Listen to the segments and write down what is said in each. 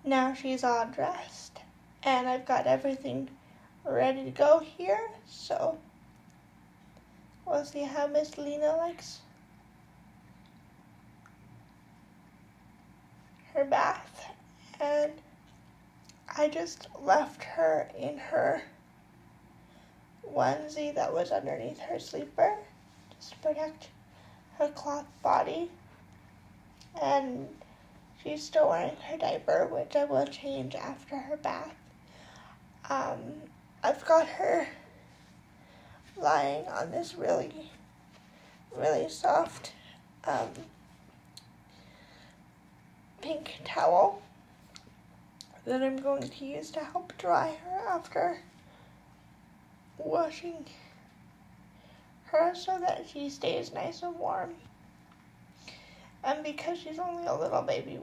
Now she's all dressed, and I've got everything ready to go here, so we'll see how Miss Lena likes her bath. And I just left her in her onesie that was underneath her sleeper just to protect her cloth body, and she's still wearing her diaper, which I will change after her bath. I've got her lying on this really soft pink towel that I'm going to use to help dry her after washing her, so that she stays nice and warm. And because she's only a little baby,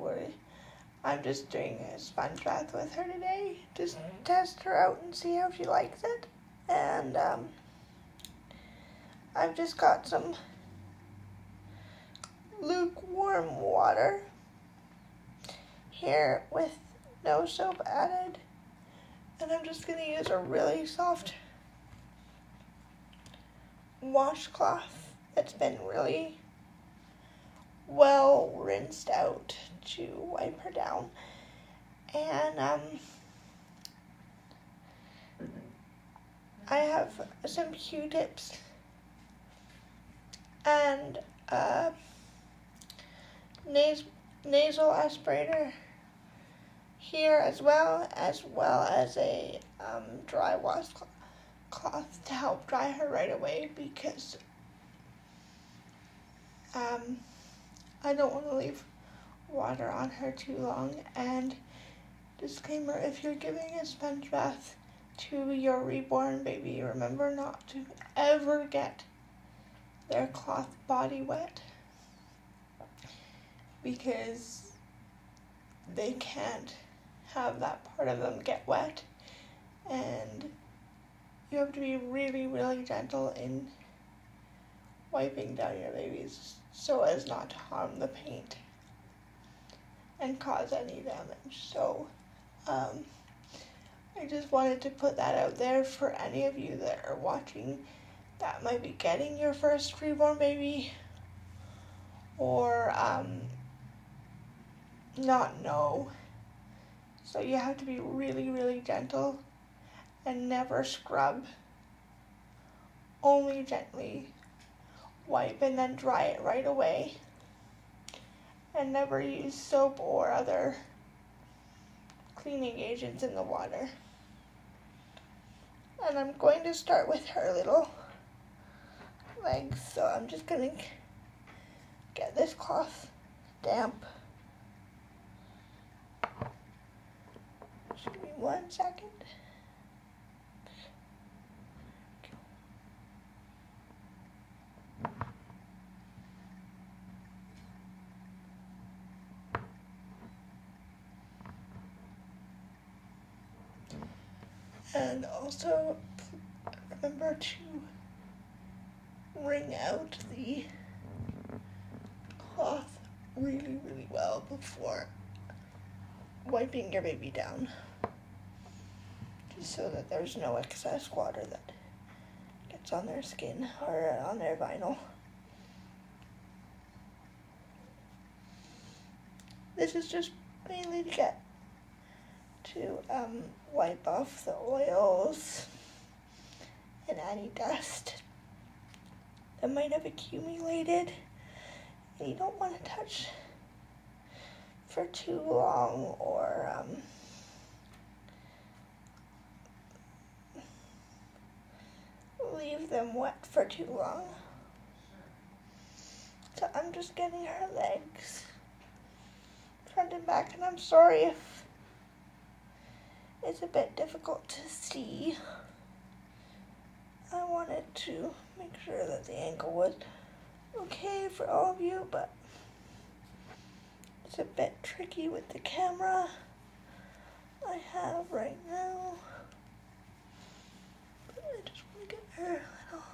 I'm just doing a sponge bath with her today, just to test her out and see how she likes it. And I've just got some lukewarm water here with no soap added, and I'm just going to use a really soft washcloth that's been really well rinsed out to wipe her down. And I have some Q-tips and nasal aspirator here, as well as a dry washcloth to help dry her right away, because I don't want to leave water on her too long. And disclaimer, if you're giving a sponge bath to your reborn baby, remember not to ever get their cloth body wet, because they can't have that part of them get wet, and you have to be really gentle in wiping down your babies so as not to harm the paint and cause any damage. So I just wanted to put that out there for any of you that are watching that might be getting your first reborn baby, or not know. So you have to be really gentle and never scrub. Only gently wipe and then dry it right away. And never use soap or other cleaning agents in the water. And I'm going to start with her little legs. So I'm just going to get this cloth damp. Just give me 1 second. And also remember to wring out the cloth really well before wiping your baby down, just so that there's no excess water that gets on their skin or on their vinyl. This is just mainly to get to wipe off the oils and any dust that might have accumulated, and you don't want to touch for too long, or leave them wet for too long. So I'm just getting her legs front and back, and I'm sorry if it's a bit difficult to see. I wanted to make sure that the angle was okay for all of you, but it's a bit tricky with the camera I have right now. But I just want to get her little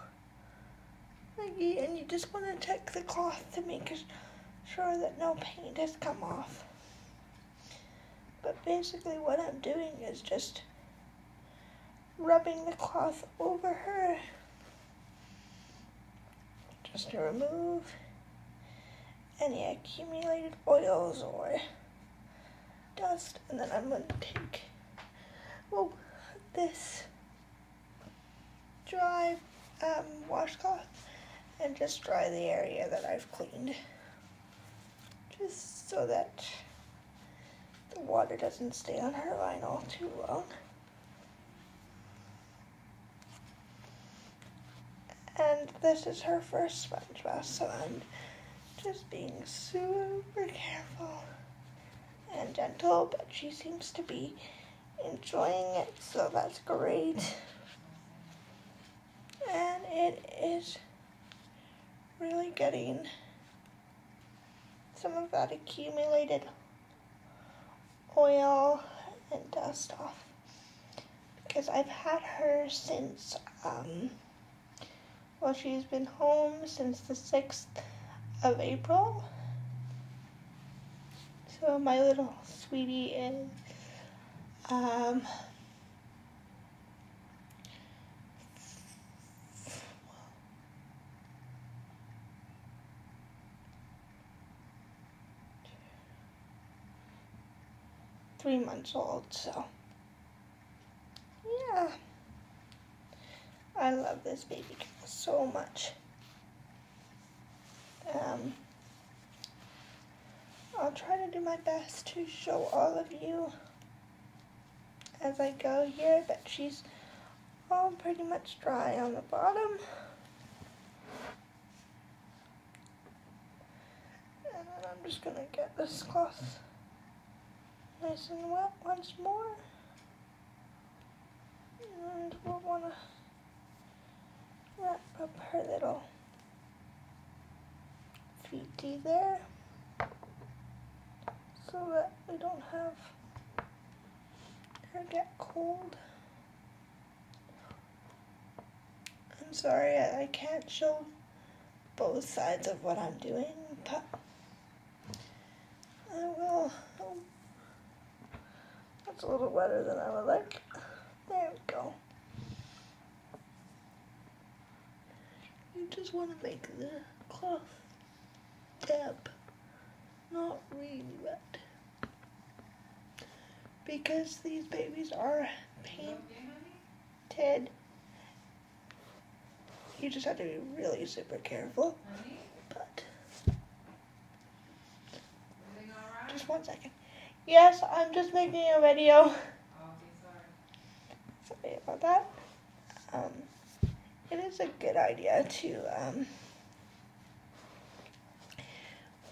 leggy, and you just want to check the cloth to make sure that no paint has come off. But basically what I'm doing is just rubbing the cloth over her just to remove any accumulated oils or dust. And then I'm going to take this dry washcloth and just dry the area that I've cleaned, just so that the water doesn't stay on her line all too long. And this is her first sponge bath, so I'm just being super careful and gentle, but she seems to be enjoying it, so that's great. And it is really getting some of that accumulated oil and dust off, because I've had her since she's been home since the 6th of April. So my little sweetie is 3 months old, so yeah. I love this baby girl so much. I'll try to do my best to show all of you as I go here, but she's all pretty much dry on the bottom. And then I'm just gonna get this cloth nice and wet once more. And we'll wanna wrap up her little feetie there, so that we don't have her get cold. I'm sorry I can't show both sides of what I'm doing, but I will. Oh, that's a little wetter than I would like. There we go. You just want to make the cloth damp, not really wet, because these babies are painted. You just have to be really super careful. But just 1 second. Yes, I'm just making a video. Sorry about that. It is a good idea to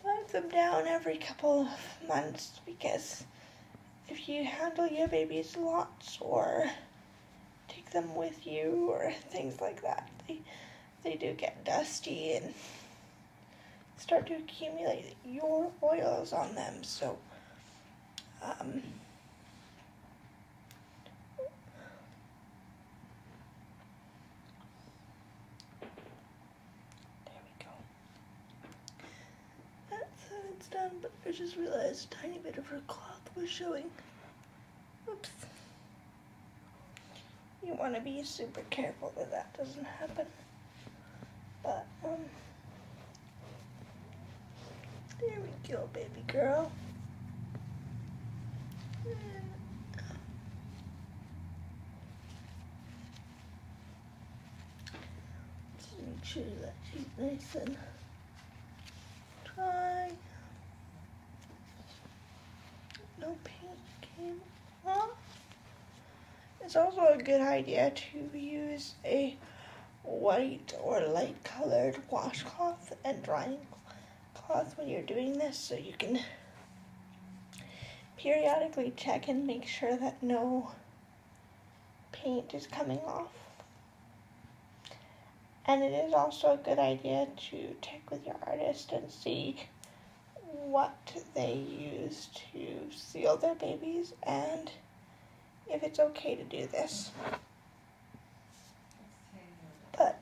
wipe them down every couple of months, because if you handle your babies lots or take them with you or things like that, they do get dusty and start to accumulate your oils on them. So it's done, but I just realized a tiny bit of her cloth was showing. Oops. You want to be super careful that that doesn't happen. But, there we go, baby girl. And just make sure that she's nice and dry. No paint came off. It's also a good idea to use a white or light colored washcloth and drying cloth when you're doing this, so you can periodically check and make sure that no paint is coming off. And it is also a good idea to check with your artist and see what they use to seal their babies and if it's okay to do this. But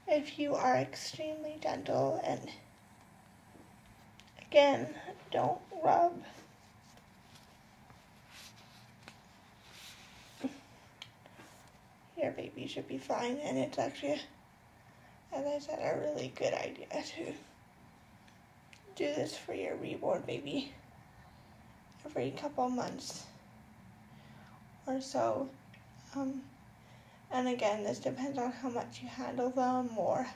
if you are extremely gentle and, again, don't rub your baby should be fine, and it's actually, as I said, a really good idea to do this for your reborn baby every couple months or so. And again, this depends on how much you handle them or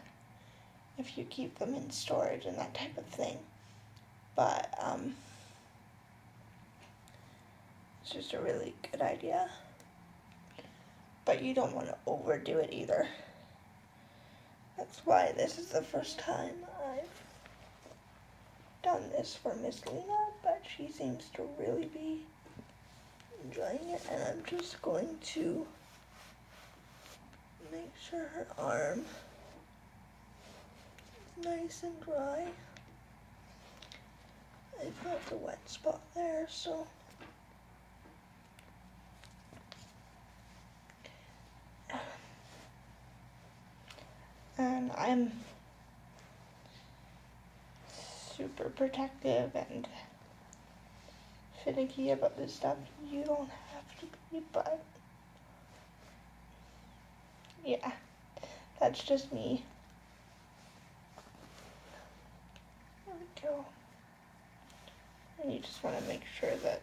if you keep them in storage and that type of thing. But it's just a really good idea. But you don't want to overdo it either. That's why this is the first time I've done this for Miss Lena, but she seems to really be enjoying it, and I'm just going to make sure her arm is nice and dry. I felt the wet spot there, so and I'm super protective and finicky about this stuff. You don't have to be, but yeah, that's just me. There we go. And you just want to make sure that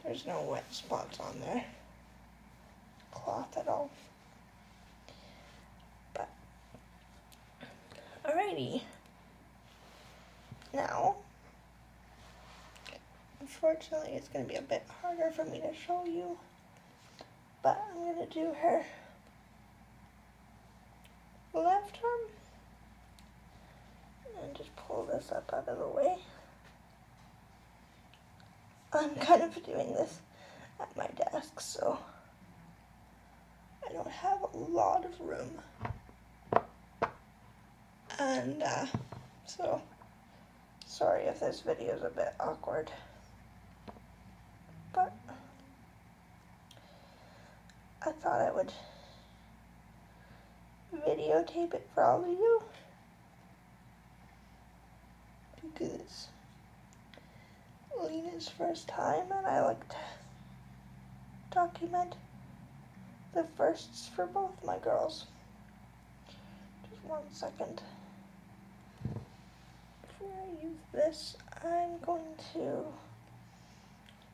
there's no wet spots on their cloth at all. But alrighty. Now, unfortunately, it's going to be a bit harder for me to show you, but I'm going to do her left arm and just pull this up out of the way. I'm kind of doing this at my desk, so I don't have a lot of room, and so sorry if this video is a bit awkward, but I thought I would videotape it for all of you, because Lena's first time, and I like to document the firsts for both my girls. Just 1 second. Before I use this, I'm going to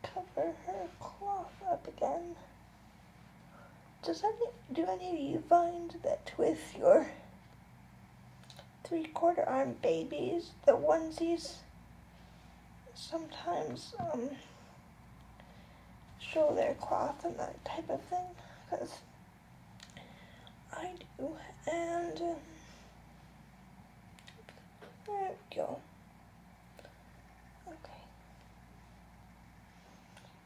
cover her cloth up again. Do any of you find that with your 3/4 arm babies, the onesies sometimes show their cloth and that type of thing? Because I do, and there we go. Okay.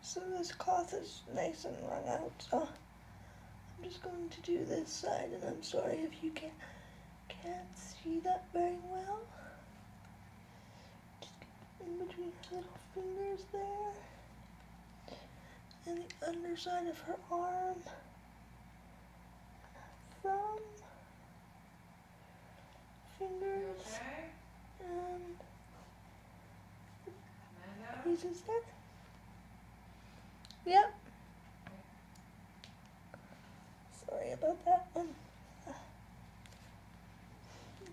So this cloth is nice and wrung out, so I'm just going to do this side, and I'm sorry if you can't see that very well. Just in between her little fingers there, and the underside of her arm, thumb, fingers, and pieces there. Yep. Sorry about that one.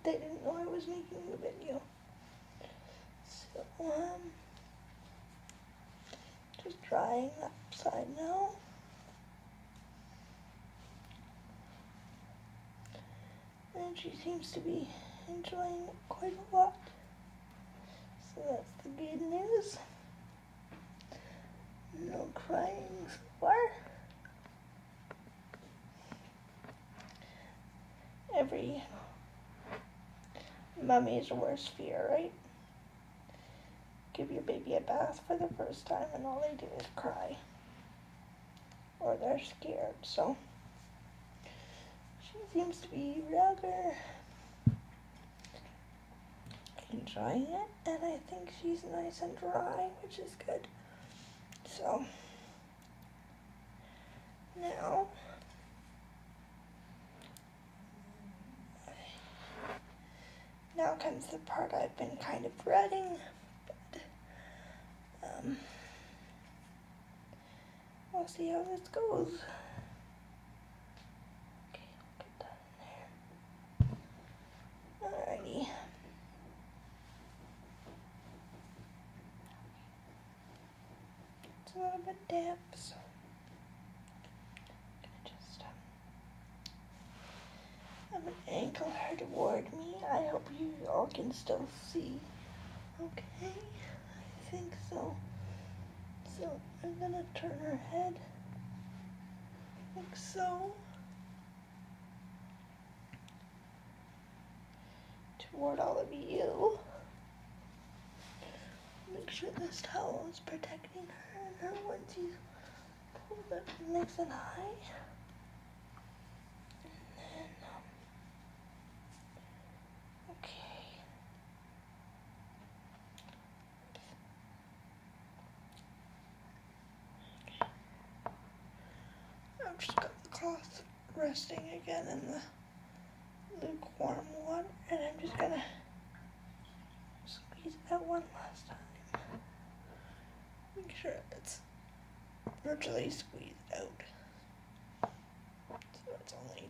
They didn't know I was making the video. So, just drying that side now. And she seems to be enjoying it quite a lot. So that's the good news. No crying so far. Every mummy's worst fear, right? Give your baby a bath for the first time and all they do is cry. Or they're scared, so she seems to be rather enjoying it, and I think she's nice and dry, which is good. So now comes the part I've been kind of dreading, but we'll see how this goes. a little bit damp, so I'm gonna just have an angle her toward me. I hope you all can still see. Okay, I think so. So I'm gonna turn her head like so toward all of you. Make sure this towel is protecting her and her onesie pulled up nice and high. And then, okay. I've just got the cloth resting again in the lukewarm water, and I'm just gonna squeeze it out one last time. Make sure it's virtually squeezed out, so it's only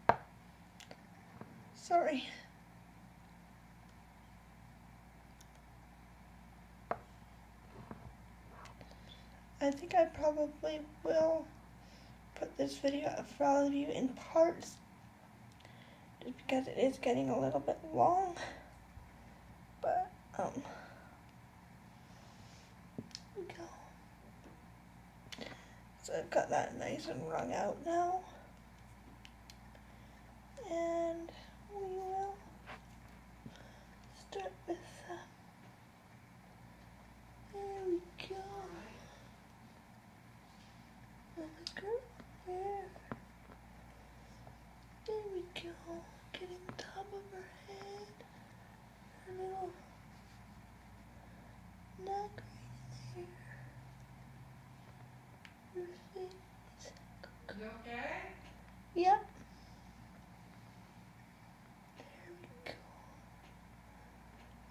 damp. Sorry. I think I probably will put this video up for all of you in parts, just because it is getting a little bit long. But here we go. So I've got that nice and wrung out now, and we will start with there we go. Let's go there. There we go. Getting the top of her head, her little neck right there. Her face. You okay? Yep. There we go.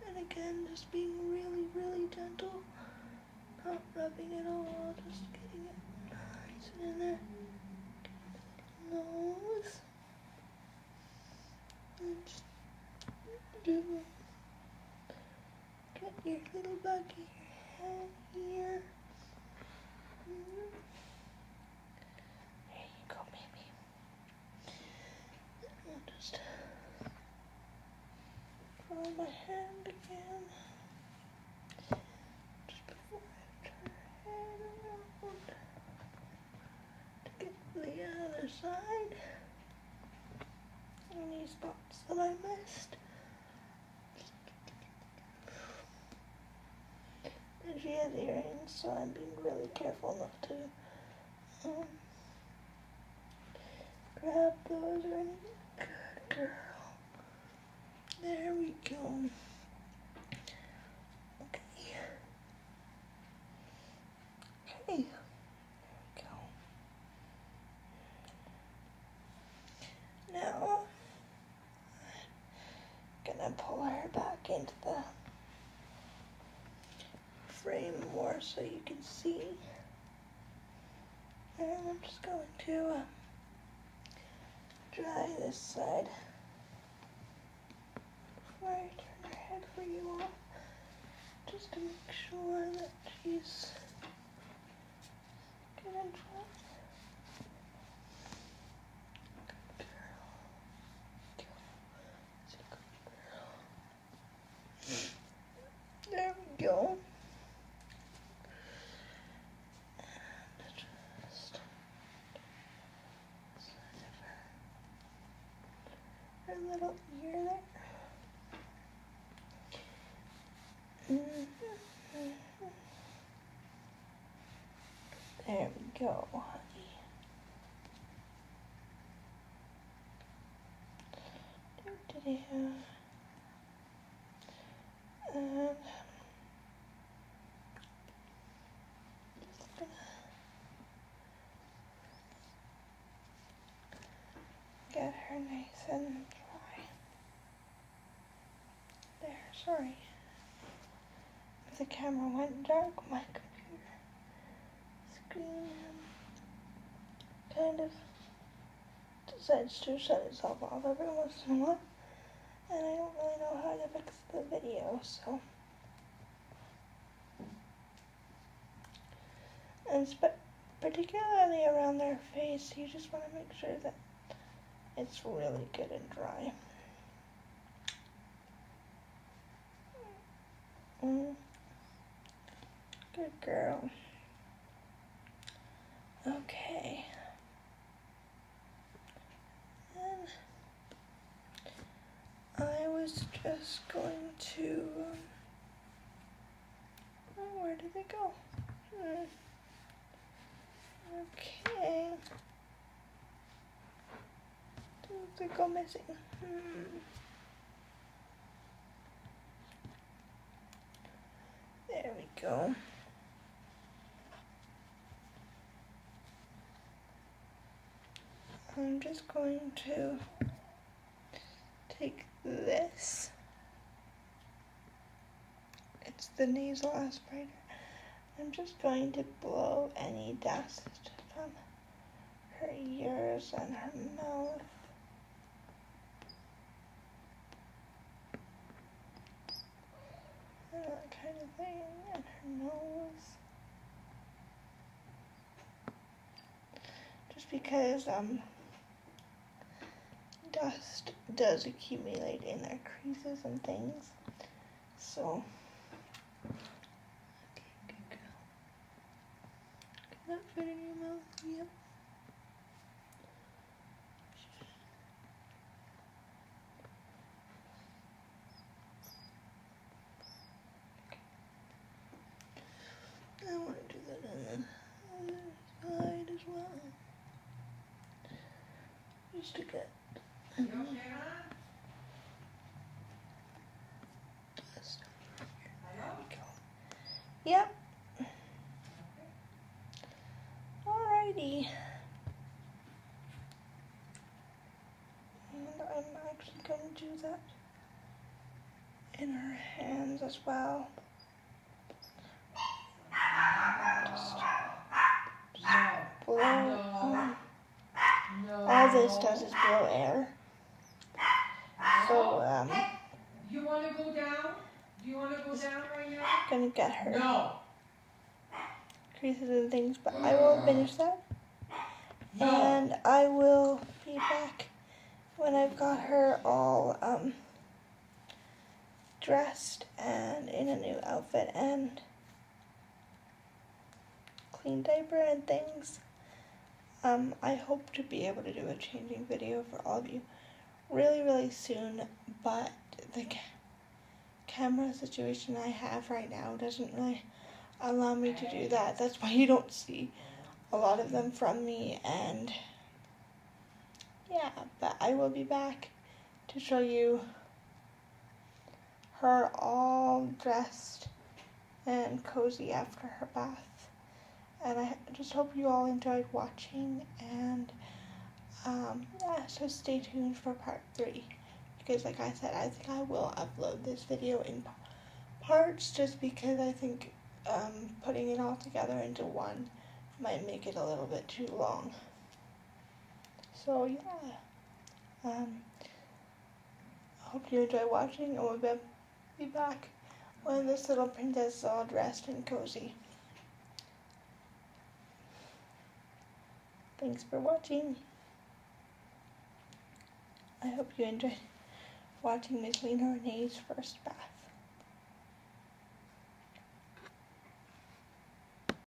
And again, just being really, really gentle. Not rubbing it all, just getting it nice and in there. Nose. And just get your little back of your head here. There you go, baby. And I'll just draw my hand again. Just before I turn her head around to get the other side. Any spots that I missed. And she has earrings, so I'm being really careful not to grab those or anything. Good girl. There we go. Okay. There we go. Now, I'm gonna pull her back into the frame more so you can see. And I'm just going to dry this side before I turn her head for you all, just to make sure that she's good and dry. Good girl. Good girl. There we go. Her little ear there. There we go, honey. Do-do-do. And just gonna get her nice and dry. There, sorry. If the camera went dark, my computer screen kind of decides to shut itself off every once in a while. And I don't really know how to fix the video, so And particularly around their face, you just want to make sure that it's really good and dry. Good girl. Okay. And I was just going to... oh, where did they go? Okay. Did they go missing? There we go. I'm just going to take this. It's the nasal aspirator. I'm just going to blow any dust from her ears and her mouth. And that kind of thing, and her nose. Just because dust does accumulate in their creases and things. So, okay, good girl. Can that fit in your mouth? Yep. I want to do that on the other side as well. Just to get dust. There we go. Yep. Alrighty. And I'm actually going to do that in her hands as well. Just blow. All this does is blow air. So, you want to go down? Do you want to go down right now? Gonna get her No. creases and things, but I will finish that. No. And I will be back when I've got her all dressed and in a new outfit and clean diaper and things. I hope to be able to do a changing video for all of you really soon, but the camera situation I have right now doesn't really allow me to do that. That's why you don't see a lot of them from me, and yeah, but I will be back to show you her all dressed and cozy after her bath. And I just hope you all enjoyed watching, and yeah, so stay tuned for part 3, because like I said, I think I will upload this video in parts, just because I think putting it all together into one might make it a little bit too long. So yeah, I hope you enjoy watching, and we'll be back when this little princess is all dressed and cozy. Thanks for watching. I hope you enjoyed watching Miss Lena Renee's first bath.